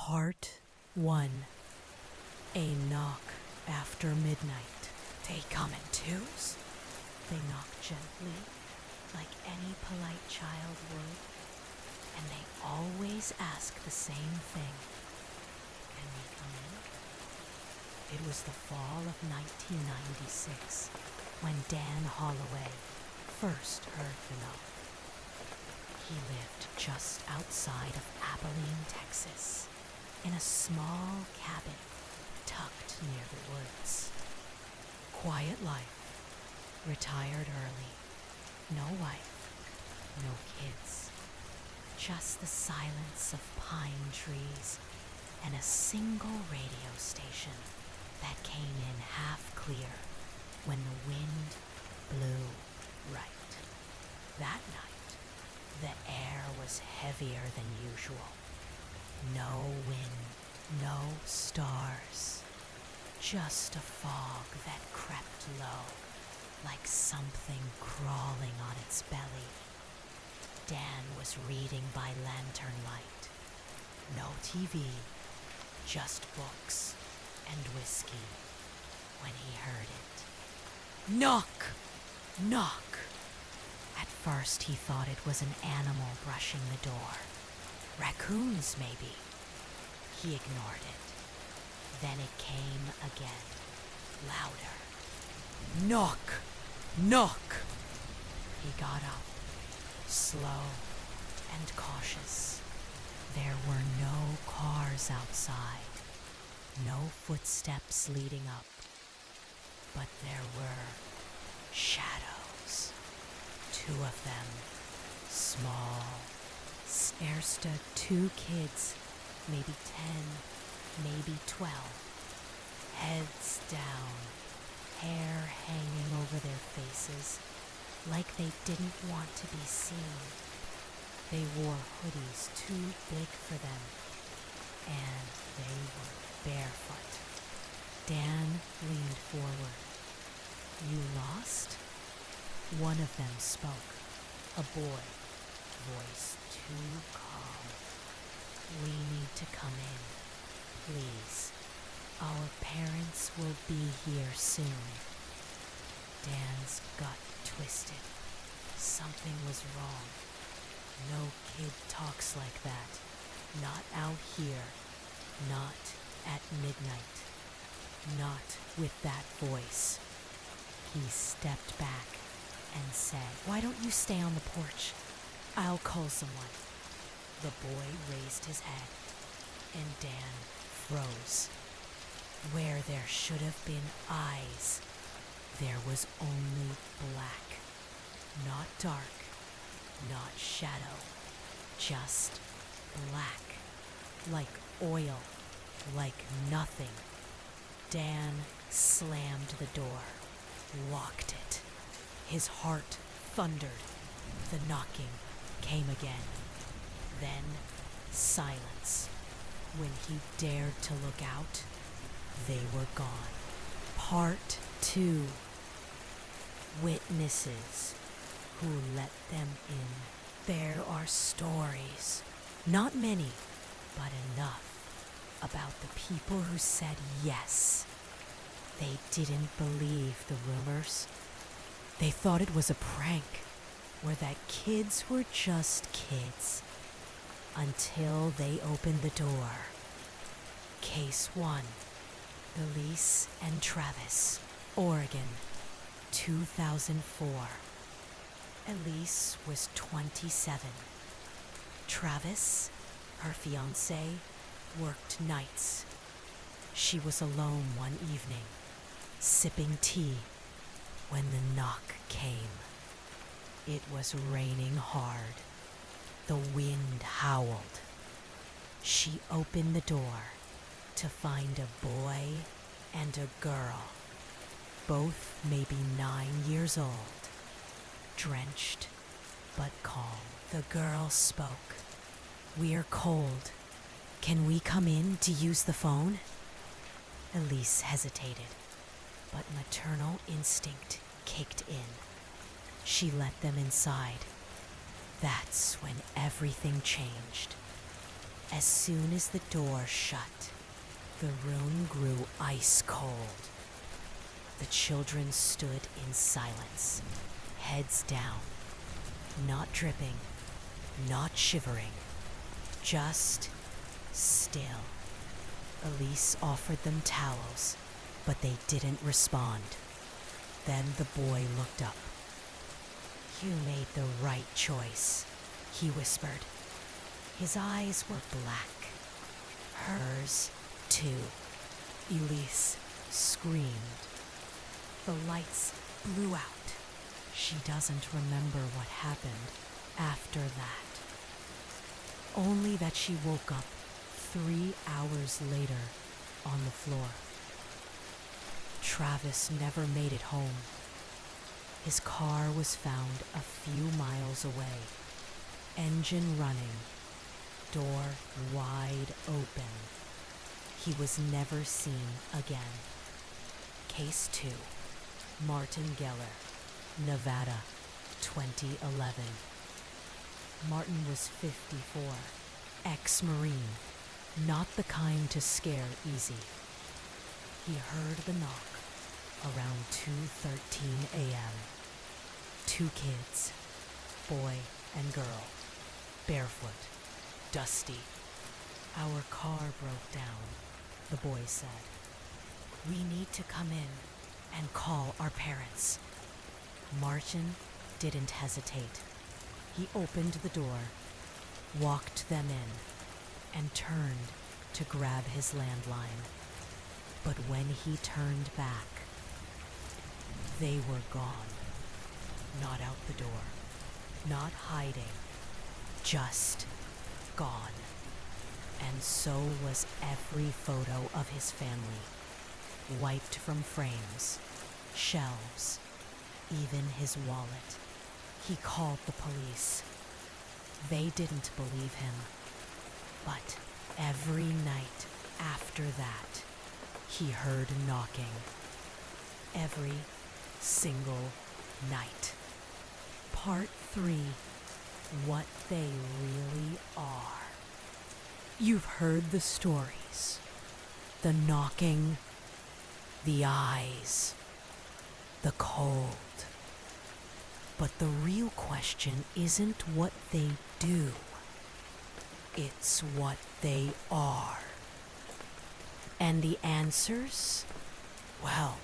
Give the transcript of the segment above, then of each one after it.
Part 1. A knock after midnight. They come in twos. They knock gently, like any polite child would, and they always ask the same thing. Can we come in? It was the fall of 1996 when Dan Holloway first heard the knock. He lived just outside of Abilene, Texas, in a small cabin tucked near the woods. Quiet life, retired early, no wife, no kids, just the silence of pine trees and a single radio station that came in half clear when the wind blew right. That night, the air was heavier than usual. No wind, no stars. Just a fog that crept low, like something crawling on its belly. Dan was reading by lantern light. No TV, just books and whiskey when he heard it. Knock! Knock! At first he thought it was an animal brushing the door. Raccoons, maybe. He ignored it. Then it came again, louder. Knock! Knock! He got up, slow and cautious. There were no cars outside, no footsteps leading up, but there were shadows. Two of them, small. There stood two kids, maybe 10, maybe 12. Heads down, hair hanging over their faces, like they didn't want to be seen. They wore hoodies too big for them, and they were barefoot. Dan leaned forward. You lost? One of them spoke, a boy, voice too calm. We need to come in, please. Our parents will be here soon. Dan's gut twisted. Something was wrong. No kid talks like that. Not out here. Not at midnight. Not with that voice. He stepped back and said, "Why don't you stay on the porch? I'll call someone." The boy raised his head, and Dan froze. Where there should have been eyes, there was only black. Not dark, not shadow, just black. Like oil, like nothing. Dan slammed the door, locked it. His heart thundered. The knocking came again. Then silence. When he dared to look out, they were gone. Part 2. Witnesses who let them in. There are stories, not many, but enough, about the people who said yes. They didn't believe the rumors. They thought it was a prank, or that kids were just kids, until they opened the door. Case 1. Elise and Travis, Oregon, 2004. Elise was 27. Travis, her fiancé, worked nights. She was alone one evening, sipping tea, when the knock came. It was raining hard. The wind howled. She opened the door to find a boy and a girl, both maybe 9 years old, drenched but calm. The girl spoke. "We're cold. Can we come in to use the phone?" Elise hesitated, but maternal instinct kicked in. She let them inside. That's when everything changed. As soon as the door shut, the room grew ice cold. The children stood in silence, heads down, not dripping, not shivering, just still. Elise offered them towels, but they didn't respond. Then the boy looked up. "You made the right choice," he whispered. His eyes were black. Hers, too. Elise screamed. The lights blew out. She doesn't remember what happened after that. Only that she woke up 3 hours later on the floor. Travis never made it home. His car was found a few miles away, engine running, door wide open. He was never seen again. Case 2. Martin Geller, Nevada, 2011. Martin was 54, ex-Marine, not the kind to scare easy. He heard the knock around 2:13 a.m. 2 kids, boy and girl, barefoot, dusty. "Our car broke down," the boy said. "We need to come in and call our parents." Martin didn't hesitate. He opened the door, walked them in, and turned to grab his landline. But when he turned back, they were gone. Not out the door, not hiding, just gone. And so was every photo of his family, wiped from frames, shelves, even his wallet. He called the police. They didn't believe him. But every night after that, he heard knocking. Every single night. Part 3. What they really are. You've heard the stories. The knocking, the eyes, the cold. But the real question isn't what they do. It's what they are. And the answers? Well,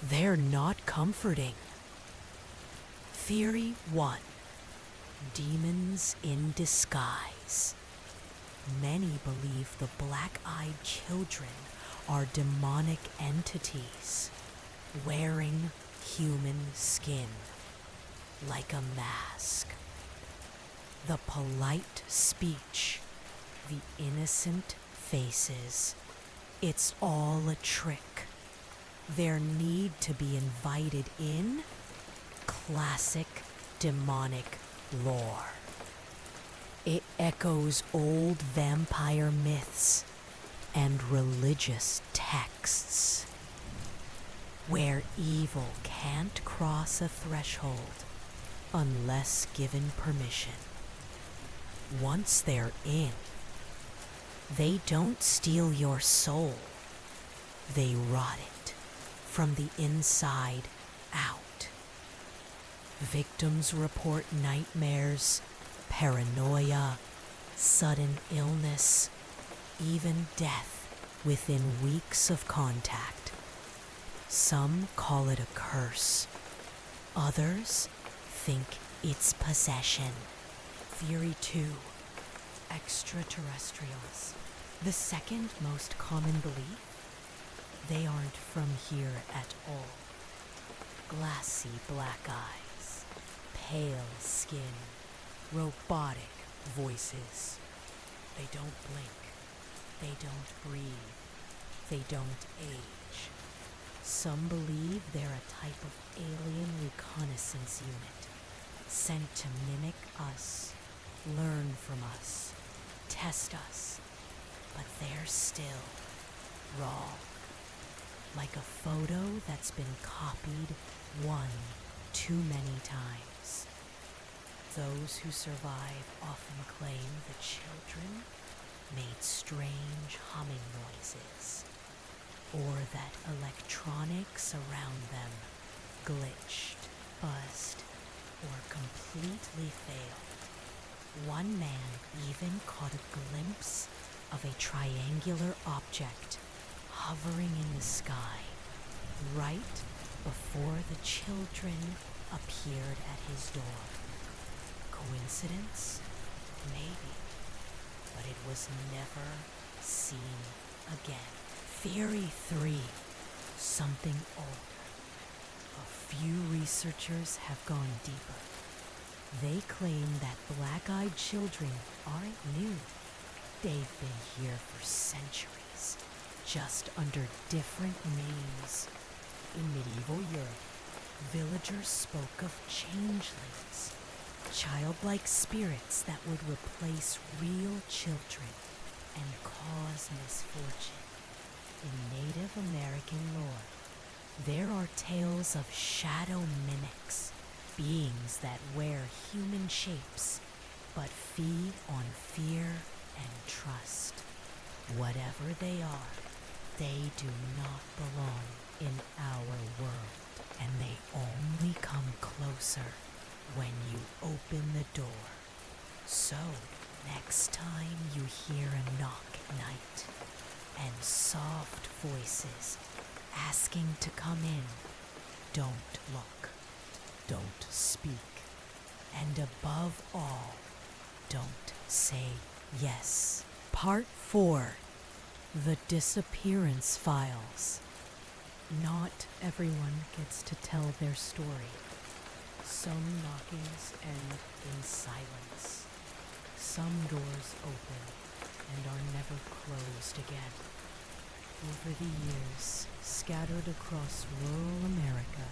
they're not comforting. Theory 1. Demons in disguise. Many believe the black-eyed children are demonic entities, wearing human skin, like a mask. The polite speech, the innocent faces, it's all a trick. Their need to be invited in? Classic demonic lore. It echoes old vampire myths and religious texts, where evil can't cross a threshold unless given permission. Once they're in, they don't steal your soul. They rot it from the inside out. Victims report nightmares, paranoia, sudden illness, even death within weeks of contact. Some call it a curse. Others think it's possession. Theory 2. Extraterrestrials. The second most common belief? They aren't from here at all. Glassy black eyes, pale skin, robotic voices. They don't blink. They don't breathe. They don't age. Some believe they're a type of alien reconnaissance unit, sent to mimic us, learn from us, test us. But they're still wrong. Like a photo that's been copied one too many times. Those who survive often claim the children made strange humming noises, or that electronics around them glitched, buzzed, or completely failed. One man even caught a glimpse of a triangular object hovering in the sky right before the children appeared at his door. Coincidence? Maybe, but it was never seen again. Theory 3. Something older. A few researchers have gone deeper. They claim that black-eyed children aren't new. They've been here for centuries, just under different names. In medieval Europe, villagers spoke of changelings, childlike spirits that would replace real children and cause misfortune. In Native American lore, there are tales of shadow mimics, beings that wear human shapes but feed on fear and trust. Whatever they are, they do not belong in our world, and they only come closer when you open the door. So, next time you hear a knock at night and soft voices asking to come in, don't look, don't speak, and above all, don't say yes. Part 4. The Disappearance Files. Not everyone gets to tell their story. Some knockings end in silence. Some doors open and are never closed again. Over the years, scattered across rural America,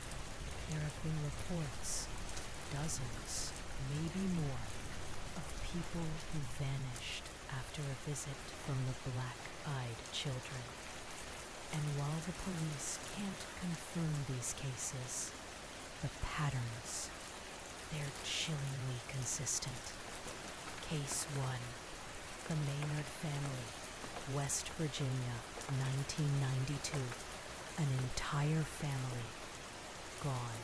there have been reports, dozens, maybe more, of people who vanished after a visit from the black-eyed children. And while the police can't confirm these cases, the patterns, they're chillingly consistent. Case 1. The Maynard family, West Virginia, 1992. An entire family gone.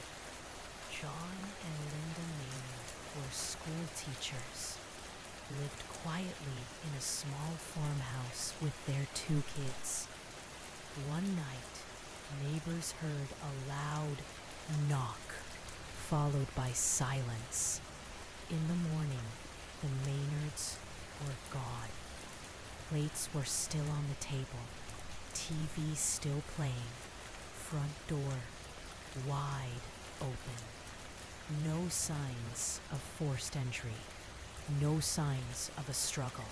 John and Linda Maynard were school teachers, lived quietly in a small farmhouse with their 2 kids. One night, neighbors heard a loud knock, followed by silence. In the morning, the Maynards were gone. Plates were still on the table, TV still playing, front door wide open. No signs of forced entry, no signs of a struggle.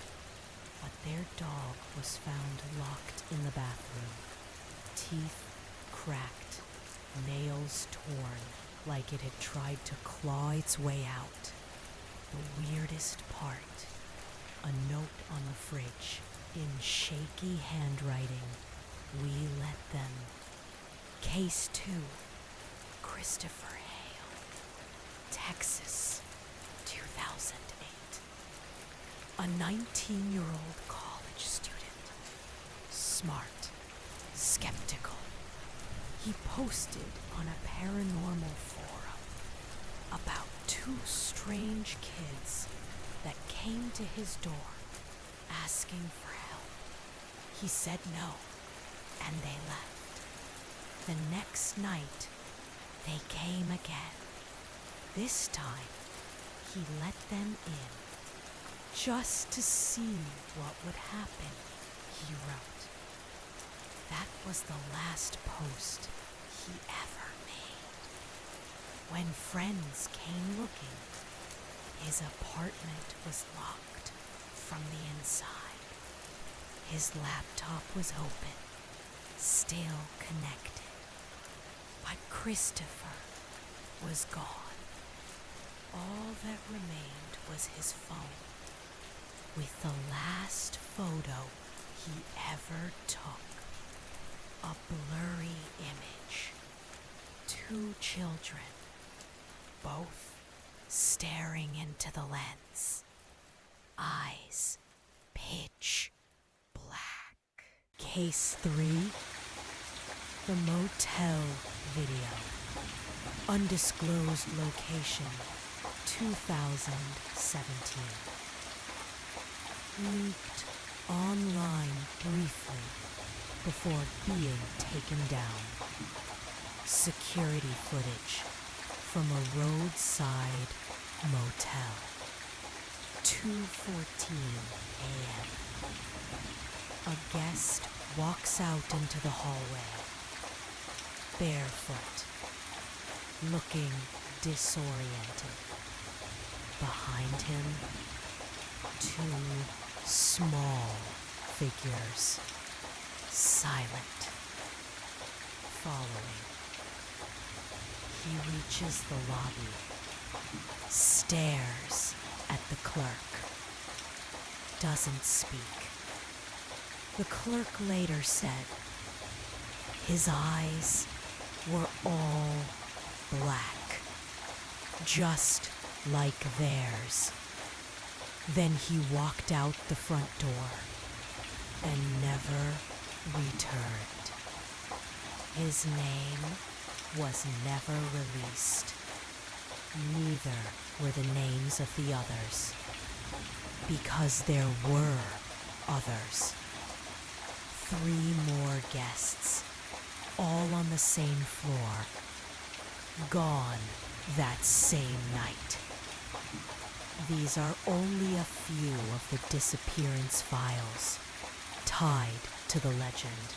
But their dog was found locked in the bathroom, teeth cracked, nails torn, like it had tried to claw its way out. The weirdest part, a note on the fridge, in shaky handwriting, "We let them." Case 2, Christopher Hale, Texas, 2008. A 19-year-old college student, smart, skeptical. He posted on a paranormal forum about 2 strange kids that came to his door asking for help. He said no, and they left. The next night, they came again. This time, he let them in just to see what would happen, he wrote. That was the last post he ever made. When friends came looking, his apartment was locked from the inside. His laptop was open, still connected. But Christopher was gone. All that remained was his phone, with the last photo he ever took. A blurry image. 2 children, both staring into the lens. Eyes pitch black. Case 3. The motel video. Undisclosed location, 2017. Leaked online briefly before being taken down. Security footage from a roadside motel. 2:14 a.m. A guest walks out into the hallway, barefoot, looking disoriented. Behind him, 2 small figures, silent, following. He reaches the lobby, stares at the clerk, doesn't speak. The clerk later said his eyes were all black, just like theirs. Then he walked out the front door and never returned. His name was never released. Neither were the names of the others, because there were others. 3 more guests, all on the same floor, gone that same night. These are only a few of the disappearance files tied to the legend,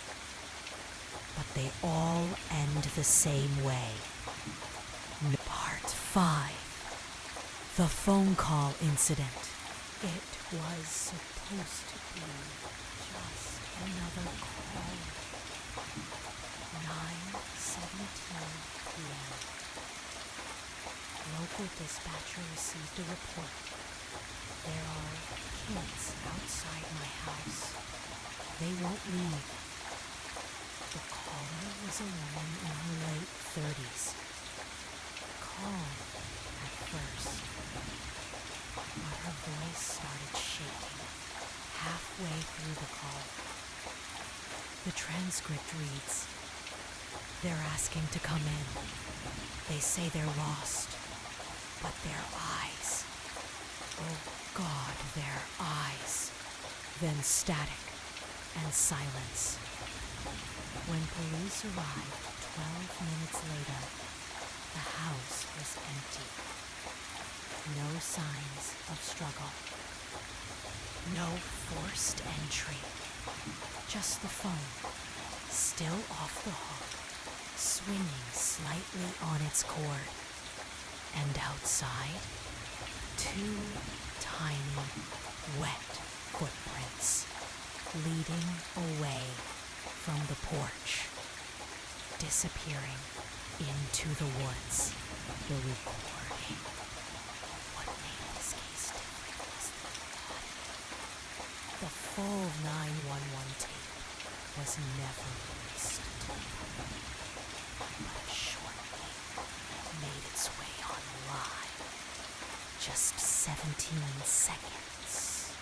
but they all end the same way. Part 5. The phone call incident. It was supposed to be just another call. 9:17 p.m. Local dispatcher received a report. There are kids outside my house. They won't leave. The caller was a woman in her late 30s. Calm at first, but her voice started shaking halfway through the call. The transcript reads, "They're asking to come in. They say they're lost, but their eyes, oh God, their eyes." Then static and silence. When police arrived 12 minutes later, the house was empty. No signs of struggle. No forced entry. Just the phone, still off the hook, swinging slightly on its cord. And outside, 2 tiny, wet footprints leading away from the porch, disappearing into the woods. The recording. What made this case different was the audio. The full 911 tape was never released to the public, but a short clip made its way online. Just 17 seconds.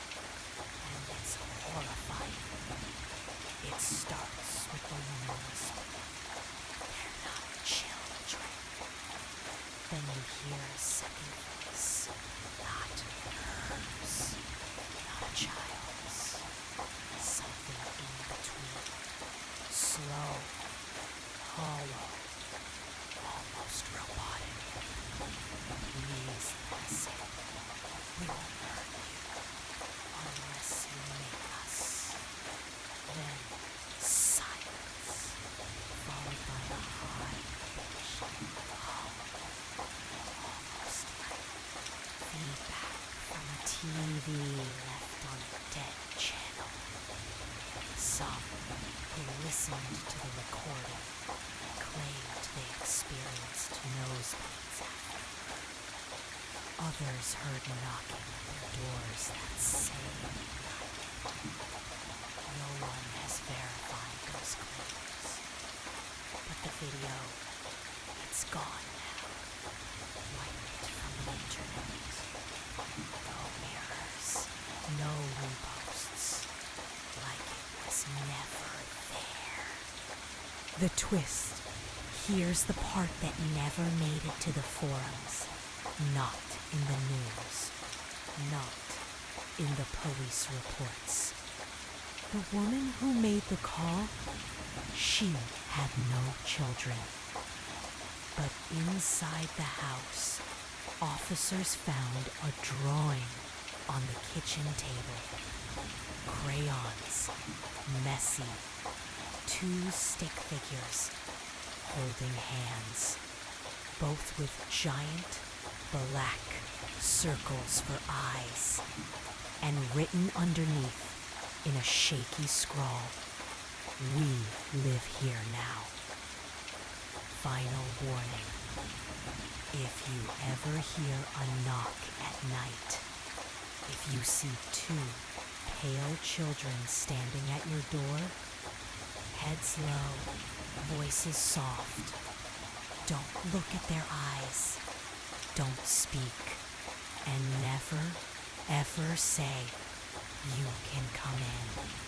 And it's horrifying. It starts with the woman whispering, "They're not children." Then you hear a second voice, not hers, not a child's, something in between. Slow, hollow, almost robotic. "Please let us in. We won't hurt you unless you make us." Then silence, followed by a high-pitched hum, almost like feedback from a TV left on a dead channel. Some who listened to the recording claimed they experienced nosebleeds afterward. Others heard knocking at their doors that same night. No one has verified those claims. But the video, it's gone now. Wiped from the internet. No mirrors, no reposts. Like The twist. Here's the part that never made it to the forums. Not in the news. Not in the police reports. The woman who made the call, she had no children. But inside the house, officers found a drawing on the kitchen table. Crayons, messy, two stick figures holding hands, both with giant black circles for eyes, and written underneath in a shaky scrawl, "We live here now." Final warning. If you ever hear a knock at night, if you see two pale children standing at your door, heads low, voices soft, don't look at their eyes, don't speak, and never, ever say, "You can come in."